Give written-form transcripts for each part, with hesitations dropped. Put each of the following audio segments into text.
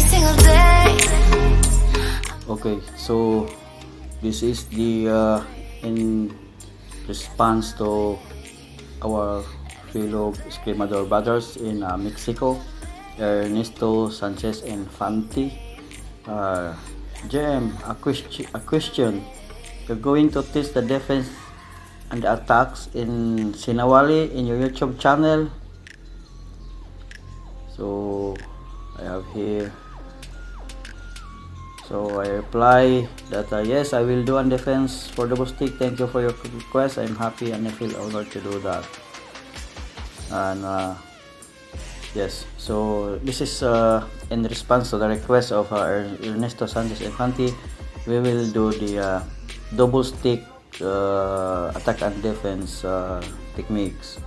single day. Okay, so this is the in response to our fellow Escrimador brothers in Mexico, Ernesto Sanchez and Fanti. Jem, a question. You're going to teach the defense and the attacks in Sinawali in your YouTube channel. So I have here. So I reply that yes, I will do a defense for double stick. Thank you for your request. I'm happy and I feel honored to do that. And yes, so this is in response to the request of Ernesto Sanchez Infante. We will do the double stick attack and defense techniques.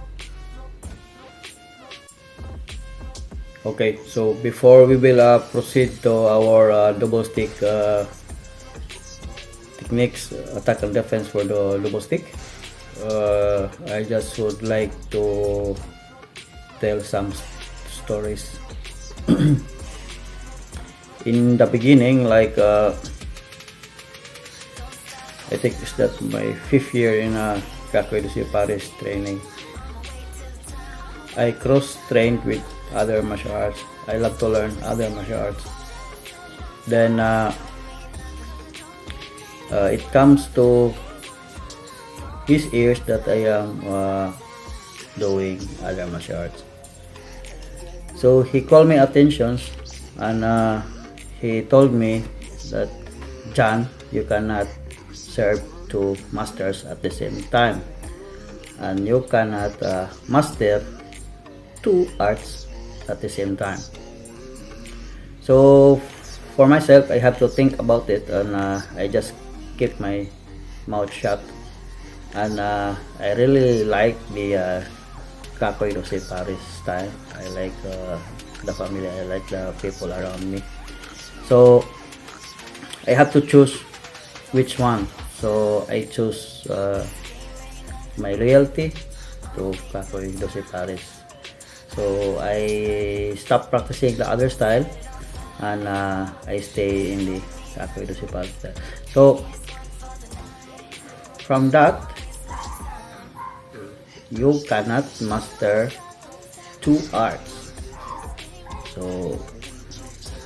Okay, so before we will proceed to our double stick techniques, attack and defense for the double stick, I just would like to tell some stories. In the beginning, like I think it's that my 5th year in Cacoy de Paris training, I cross-trained with other martial arts. I love to learn other martial arts. Then it comes to his ears that I am doing other martial arts. So he called my attention and he told me that, John, you cannot serve two masters at the same time, and you cannot master two arts at the same time. So for myself, I have to think about it, and I just keep my mouth shut. And I really like the Cacoy de Paris style. I like the family, I like the people around me. So I have to choose which one. So I choose my loyalty to Cacoy de Paris. So I stopped practicing the other style and I stay in the Cacoy de Paris style. So from that, you cannot master two arts. So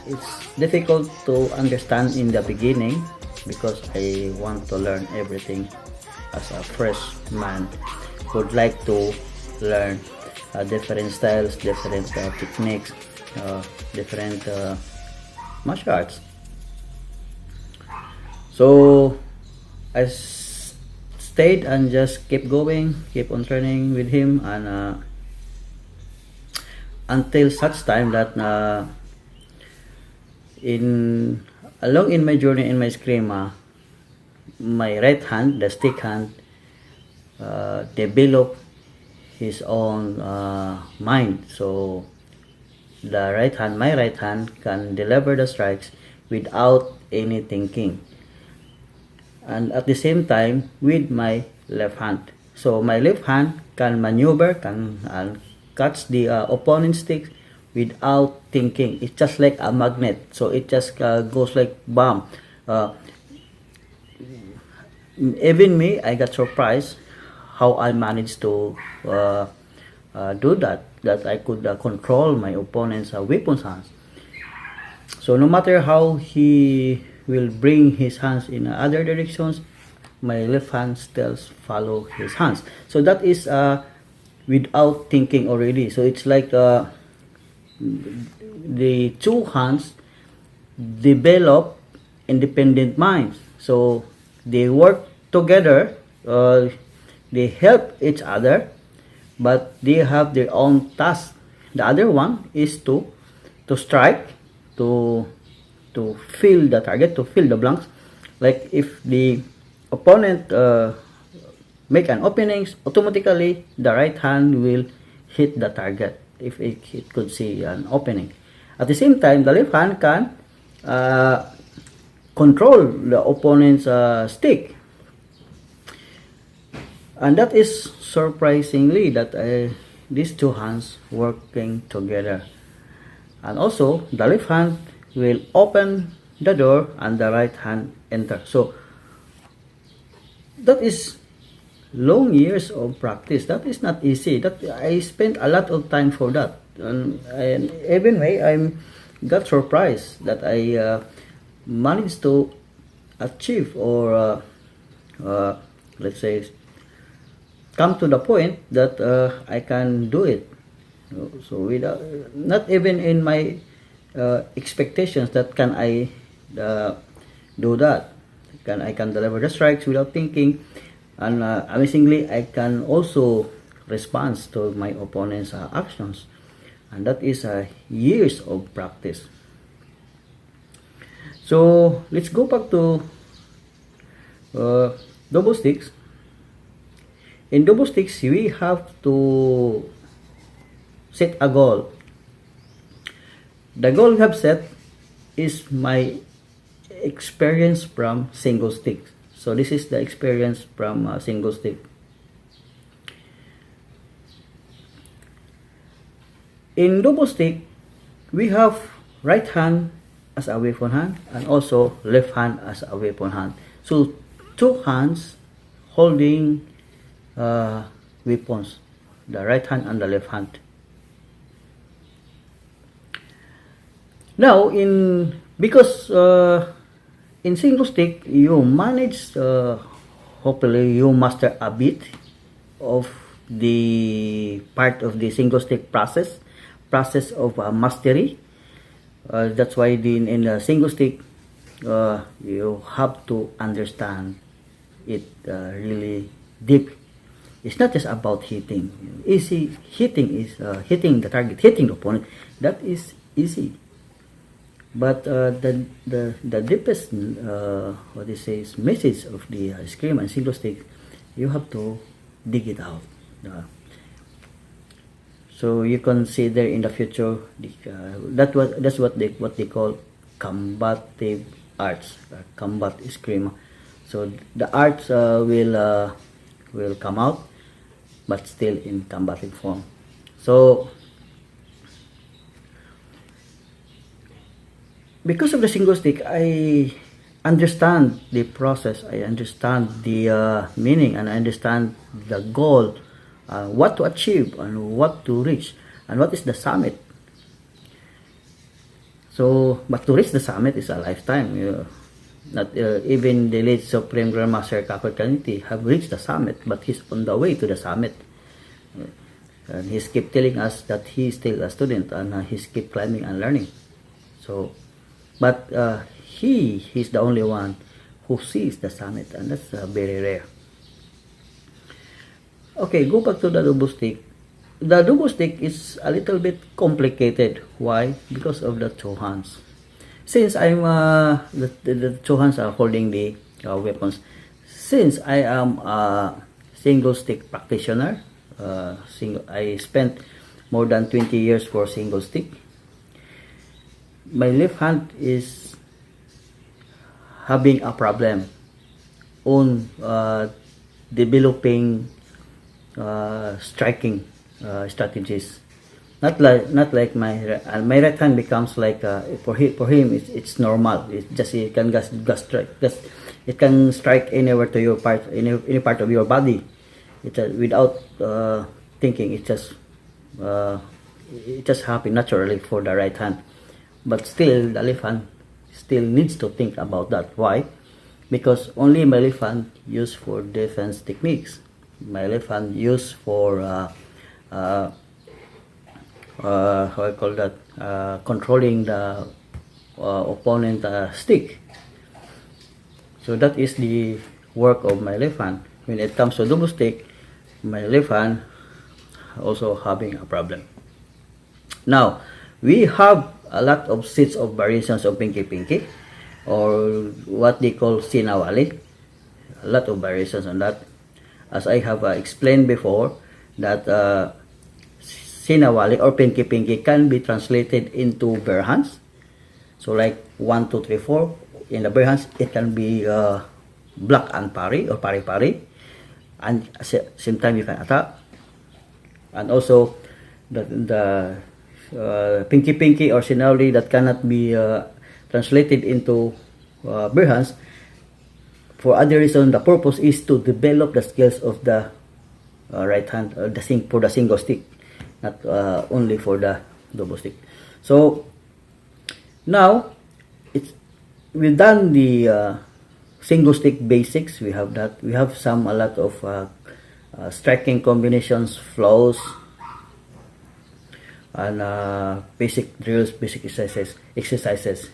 it's difficult to understand in the beginning because I want to learn everything as a fresh man. Would like to learn different styles, different techniques, different martial arts. So I stayed and just keep going, keep on training with him, and until such time that along in my journey in my eskrima, my right hand, the stick hand, developed his own mind. So the right hand, my right hand, can deliver the strikes without any thinking, and at the same time with my left hand. So my left hand can maneuver, can catch the opponent's sticks without thinking. It's just like a magnet. So it just goes like bomb. Even me, I got surprised how I managed to do that. That I could control my opponent's weapons hands. So no matter how he will bring his hands in other directions, my left hand still follow his hands. So that is without thinking already. So it's like the two hands develop independent minds. So they work together, they help each other, but they have their own task. The other one is to strike, to fill the target, to fill the blanks. Like if the opponent make an opening, automatically the right hand will hit the target if it could see an opening. At the same time, the left hand can control the opponent's stick, and that is surprisingly that these two hands working together. And also the left hand will open the door and the right hand enter. So that is long years of practice. That is not easy. That I spent a lot of time for that, and even way I'm got surprised that I managed to achieve or let's say come to the point that I can do it. So without, not even in my expectations that can I do that. I can deliver the strikes without thinking, and amazingly I can also respond to my opponent's actions, and that is years of practice. So let's go back to double sticks. In double sticks, we have to set a goal. The goal we have set is my experience from single stick. So this is the experience from single stick. In double stick, we have right hand as a weapon hand and also left hand as a weapon hand. So two hands holding weapons, the right hand and the left hand. Now, because in single stick, you manage, hopefully you master a bit of the part of the single stick process of mastery. That's why in the single stick, you have to understand it really deep. It's not just about hitting. Easy hitting is hitting the target, hitting the opponent. That is easy. But the deepest what they say is message of the scream and single stick, you have to dig it out. So you consider in the future that's what they call combative arts, combat scream. So the arts will come out, but still in combative form. So because of the single stick, I understand the process, I understand the meaning, and I understand the goal, what to achieve and what to reach, and what is the summit. So, but to reach the summit is a lifetime. Not even the late Supreme Grandmaster Kakot Kaniti have reached the summit, but he's on the way to the summit. And he's keep telling us that he's still a student and he's keep climbing and learning. So, but he's the only one who sees the summit, and that's very rare. Okay, go back to the double stick. The double stick is a little bit complicated. Why? Because of the two hands. Since I'm the two hands are holding the weapons. Since I am a single stick practitioner, I spent more than 20 years for single stick. My left hand is having a problem on developing striking strategies. Not like my right hand becomes like for him it's normal. It's just it can just strike. It can strike anywhere to your part, any part of your body. It without thinking. It just happens naturally for the right hand. But still, the left hand still needs to think about that. Why? Because only my left hand used for defense techniques. My left hand used for how I call that, controlling the opponent stick. So that is the work of my left hand. When it comes to double stick, my left hand also having a problem. Now, we have a lot of sets of variations of pinky, or what they call sinawali. A lot of variations on that. As I have explained before, that sinawali or pinky can be translated into bare hands. So like 1, 2, 3, 4. In the bare hands, it can be block and parry or pari, and at the same time you can attack. And also the pinky or sinawali that cannot be translated into bare hands. For other reason, the purpose is to develop the skills of the right hand, for the single stick, not only for the double stick. So now we've done the single stick basics. We have that. We have a lot of striking combinations, flows, and basic drills, basic exercises.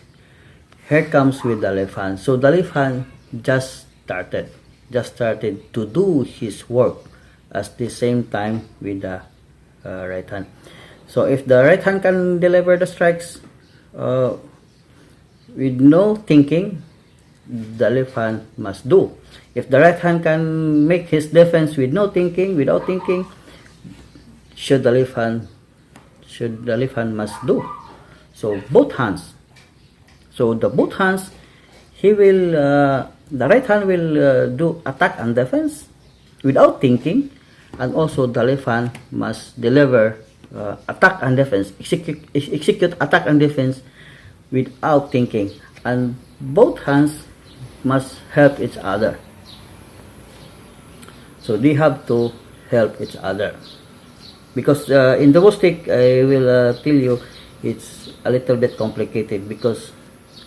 Here comes with the left hand. So the left hand just started to do his work at the same time with the right hand. So if the right hand can deliver the strikes with no thinking, the left hand must do. If the right hand can make his defense with no thinking, without thinking, should the left hand must do. So both hands. So the both hands, the right hand will do attack and defense without thinking, and also the left hand must deliver attack and defense, execute attack and defense without thinking, and both hands must help each other. So they have to help each other, because in double stick, I will tell you, it's a little bit complicated, because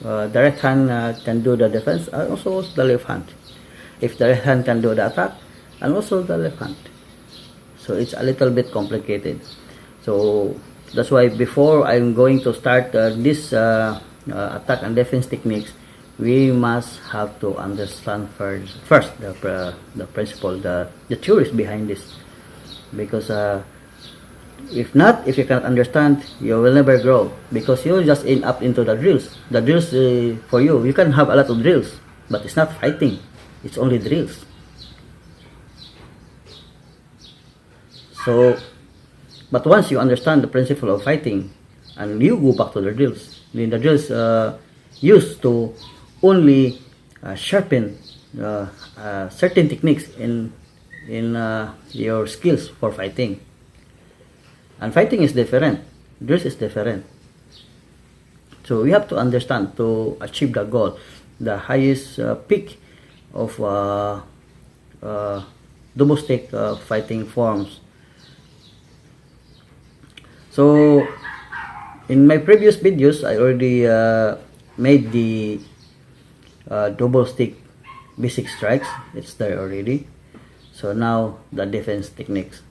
the right hand can do the defense, and also the left hand. If the right hand can do the attack, and also the left hand. So it's a little bit complicated. So that's why before I'm going to start this attack and defense techniques, we must have to understand first the principle, the theories behind this. Because if you cannot understand, you will never grow, because you will just end up into the drills. The drills for you can have a lot of drills, but it's not fighting, it's only drills. So, but once you understand the principle of fighting, and you go back to the drills, then the drills used to only sharpen certain techniques in your skills for fighting. And fighting is different, drills is different. So we have to understand, to achieve the goal, the highest peak of double stick fighting forms. So in my previous videos, I already made the double stick basic strikes. It's there already. So now the defense techniques.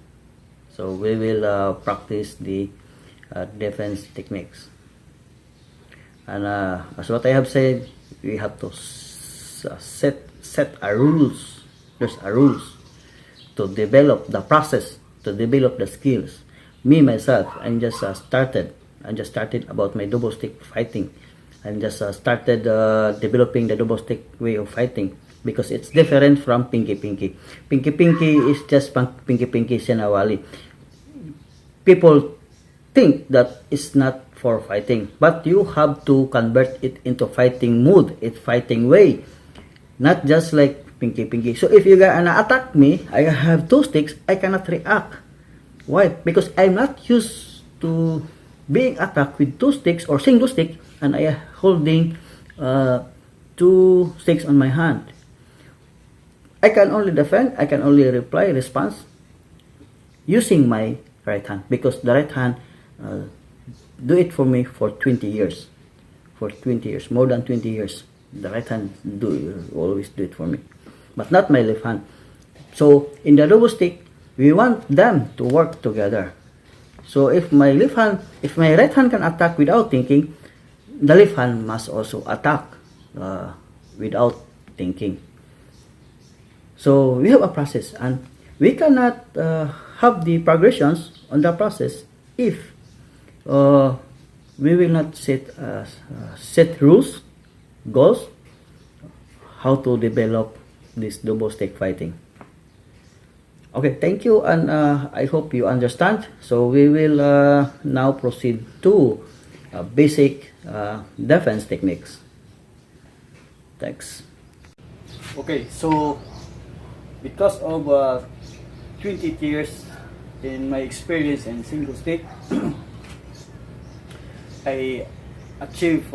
So we will practice the defense techniques. And as what I have said, we have to set a rules. There's a rules to develop the process, to develop the skills. Me myself, I'm just started about my double stick fighting. I'm just started developing the double stick way of fighting, because it's different from pinky. Pinky is just pinky senawali. People think that it's not for fighting, but you have to convert it into fighting mood, it's fighting way, not just like pinky. So if you gonna attack me, I have two sticks, I cannot react. Why? Because I'm not used to being attacked with two sticks or single stick, and I am holding two sticks on my hand. I can only defend, I can only response using my right hand, because the right hand do it for me for 20 years. For 20 years, more than 20 years. The right hand always do it for me, but not my left hand. So in the double stick, we want them to work together. So if my right hand can attack without thinking, the left hand must also attack without thinking. So we have a process, and we cannot have the progressions on the process if we will not set rules, goals, how to develop this double stick fighting. Okay, thank you, and I hope you understand. So we will now proceed to basic defense techniques. Thanks. Okay, so because of 20 years in my experience in single stick, I achieved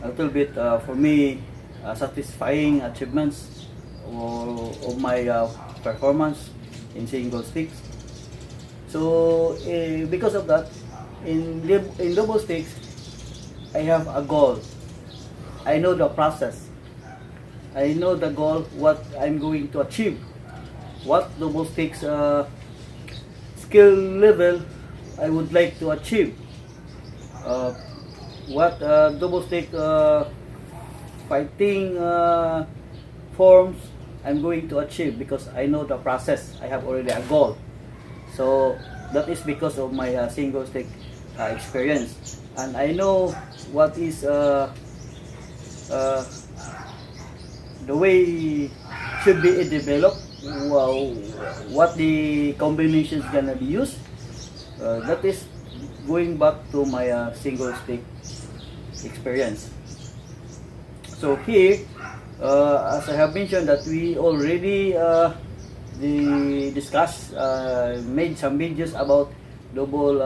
a little bit for me satisfying achievements of my performance in single sticks. So because of that, in double sticks, I have a goal. I know the process. I know the goal, what I'm going to achieve, what double sticks skill level I would like to achieve, what double stick fighting forms I'm going to achieve, because I know the process. I have already a goal. So that is because of my single stick experience, and I know what is the way should be developed, what the combination is gonna be used. That is going back to my single stick experience. So here, as I have mentioned, that we already discussed, made some videos about double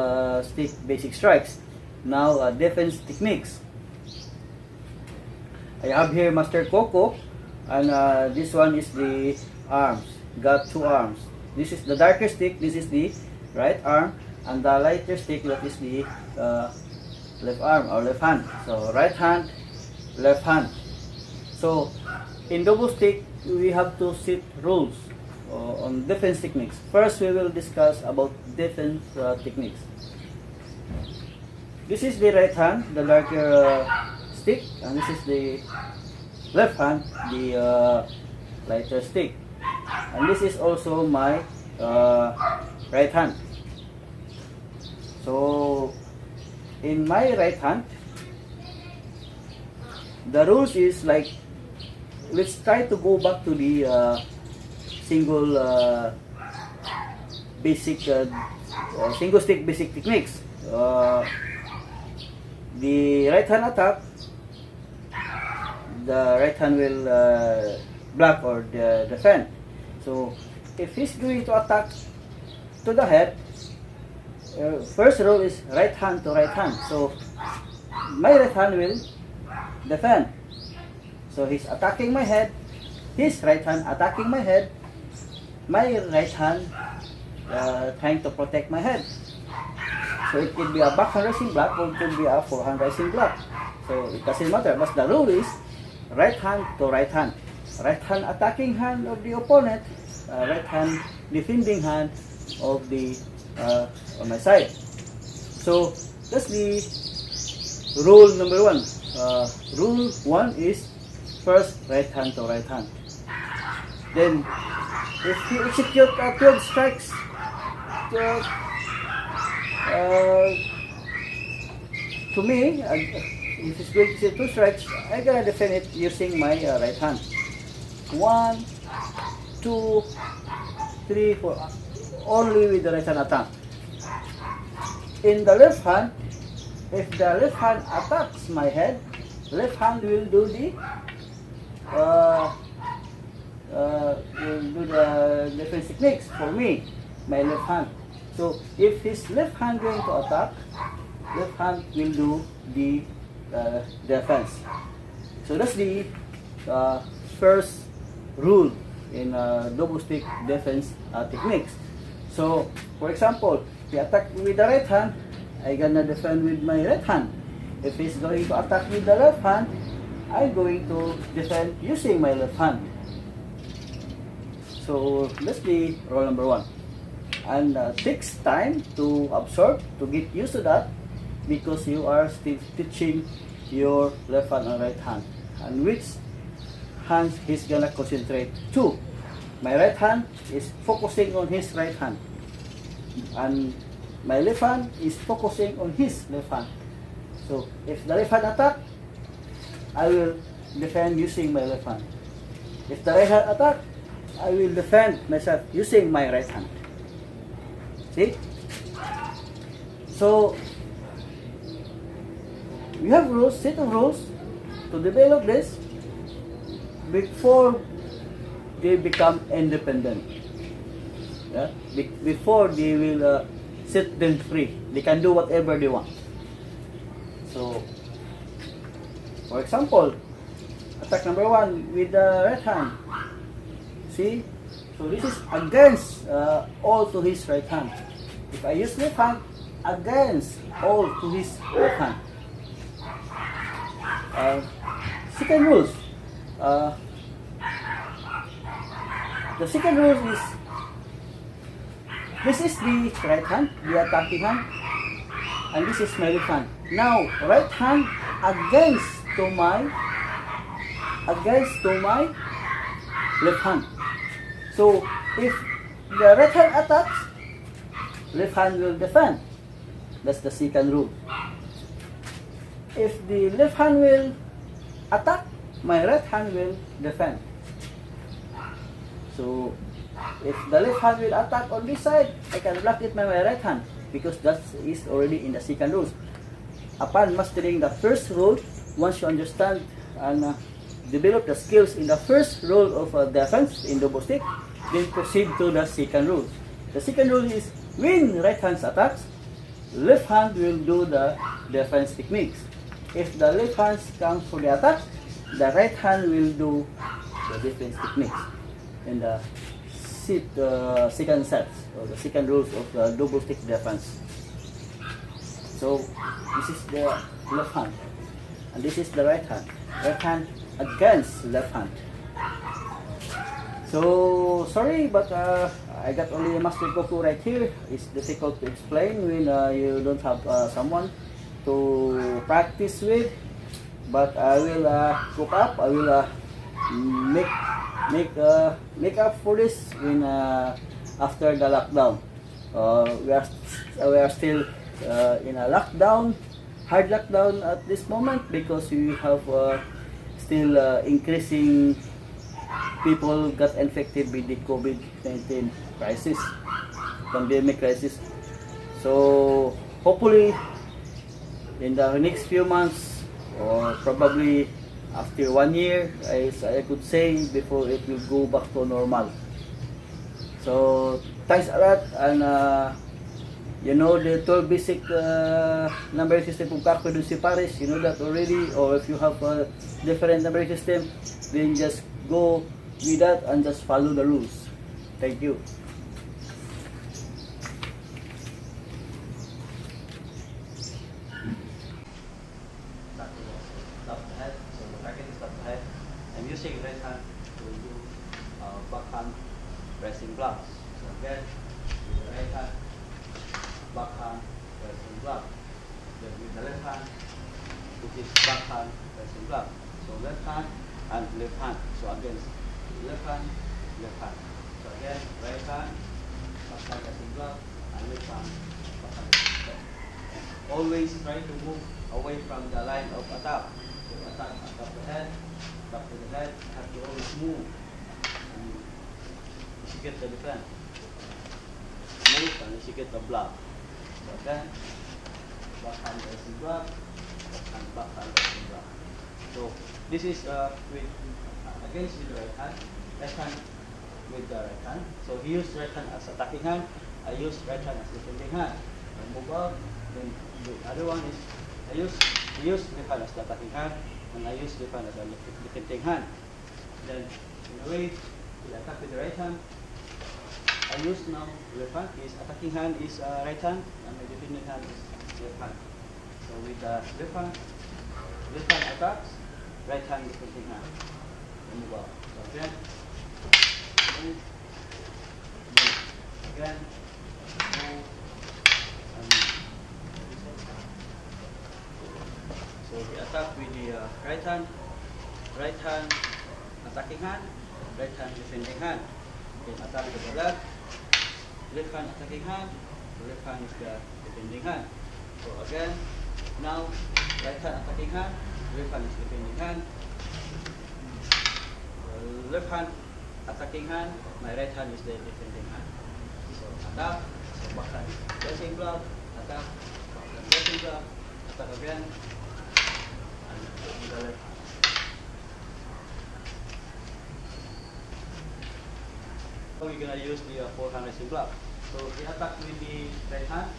stick basic strikes. Now defense techniques. I have here Master Coco, and this one is the arms. Got two arms. This is the darker stick. This is the right arm, and the lighter stick, that is the left arm or left hand. So right hand, left hand. So in double stick, we have to set rules on defense techniques. First, we will discuss about defense techniques. This is the right hand, the darker stick, and this is the left hand, the lighter stick, and this is also my right hand. So in my right hand, the rules is like, let's try to go back to the single basic single stick basic techniques. The right hand attack, the right hand will block or defend. So if he's going to attack to the head, first rule is right hand to right hand. So my right hand will defend. So he's attacking my head, his right hand attacking my head, my right hand trying to protect my head. So it could be a backhand rising block, or it could be a forehand rising block. So it doesn't matter, but the rule is right hand to right hand. Right hand attacking hand of the opponent, right hand defending hand of the on my side. So that's the rule number one. Rule one is first right hand to right hand. Then if you execute 12 strikes, to me, if it's going to say 2 strikes, I'm gonna defend it using my right hand. 1, 2, 3, 4, only with the right hand attack. In the left hand, if the left hand attacks my head, left hand will do the defense techniques for me, my left hand. So if his left hand going to attack, left hand will do the defense. So that's the first rule in double stick defense techniques. So for example, if he attack with the right hand, I gonna defend with my right hand. If he's going to attack with the left hand, I'm going to defend using my left hand. So that's the rule number one. And takes time to absorb, to get used to that, because you are still teaching your left hand and right hand, and which hands he's gonna concentrate to. My right hand is focusing on his right hand, and my left hand is focusing on his left hand. So if the left hand attack, I will defend using my left hand. If the right hand attack, I will defend myself using my right hand. See? So we have rules, set of rules to develop this before they become independent. Yeah? Before they will set them free. They can do whatever they want. So For example, attack number 1 with the right hand. See? So this is against all to his right hand. If I use left hand, against all to his left hand. Second rules. The second rule is, this is the right hand, the attacking hand, and this is my left hand. Now, right hand against to my left hand. So, if the right hand attacks, left hand will defend. That's the second rule. If the left hand will attack, my right hand will defend. So, if the left hand will attack on this side, I can block it with my right hand because that is already in the second rule. Upon mastering the first rule, once you understand and develop the skills in the first rule of defense in double stick, then proceed to the second rule. The second rule is, when right hand attacks, left hand will do the defense techniques. If the left hand comes for the attack, the right hand will do the defense techniques. And the second sets, or the second rules of the double stick defense. So this is the left hand, and this is the right hand. Right hand against left hand. So sorry, but I got only a Master Goku right here. It's difficult to explain when you don't have someone to practice with. But I will cook up. I will make up for this when after the lockdown. We are still in a lockdown, hard lockdown at this moment because we have still increasing people got infected with the COVID-19 crisis, pandemic crisis. So hopefully in the next few months, or probably after 1 year, I could say, before it will go back to normal. So thanks a lot, and you know the 12 basic numbering system of Kako do si Paris, you know that already, or if you have a different numbering system, then just go with that and just follow the rules. Thank you. I'm using right hand to do backhand pressing blocks. So again, with the right hand, backhand pressing block. Then with the left hand, which is backhand pressing block. So left hand and left hand. So again, left hand, left hand. So again, right hand, backhand pressing block, and left hand, backhand pressing block. Always try to move away from the line of attack. So attack above the head, back to the head, have to always move. And you get the defense. Move and you get the block. So again, backhand pressing block, and backhand pressing block. So this is against with the right hand with the right hand. So he used right hand as attacking hand, I use right hand as defending hand. I move up, then the other one is he used left hand as the attacking hand, and I use left hand as a defending hand. Then in a way, he attack with the right hand. I use now left hand. His attacking hand is right hand, and my defending hand is left hand. So with the left hand attacks, right hand defending hand. I move up. So again, again, move, and move. So we attack with the right hand attacking hand, right hand defending hand. Then attack with the left hand attacking hand, left hand is the defending hand. So again, now right hand attacking hand, left hand is defending hand. Left hand attacking hand, my right hand is the defending hand. So attack, so backhand pressing block, attack, backhand pressing block, attack again, and with the left hand. So we're gonna use the forehand pressing block. So we attack with the right hand,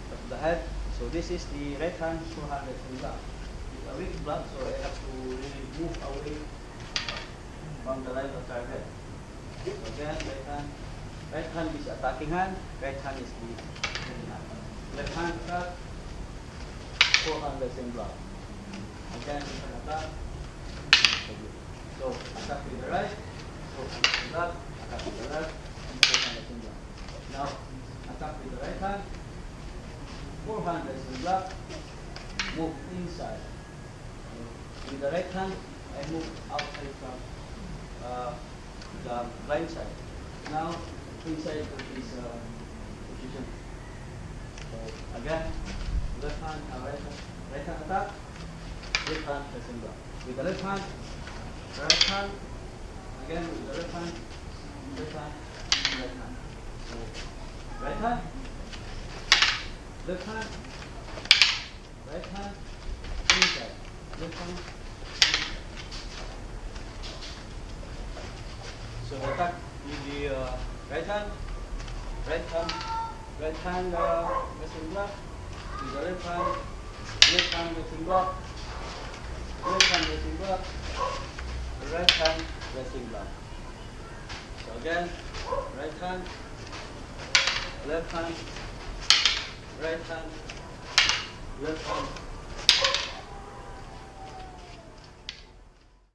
top of the head. So this is the right hand forehand pressing block. You a weak block, so I have to really move away from the line of target. So again, right hand is attacking hand, right hand is the defending hand. Left hand attack, forehand the same block. Again, you can attack. So attack with the right, forehand the same block, attack with the left, and forehand the same block. Now attack with the right hand, forehand the same block, move inside. With the right hand, I move outside from the blind side. Now inside of this position. So again, left hand, right hand attack, left hand pressing block. With the left hand, right hand, again with the left hand, right hand, right hand. So right hand, left hand, right hand, inside, left hand. So attack with the right hand, right hand, pressing block. With the left hand pressing block, left hand pressing block, right hand pressing block. So again, right hand, left hand, right hand, left hand,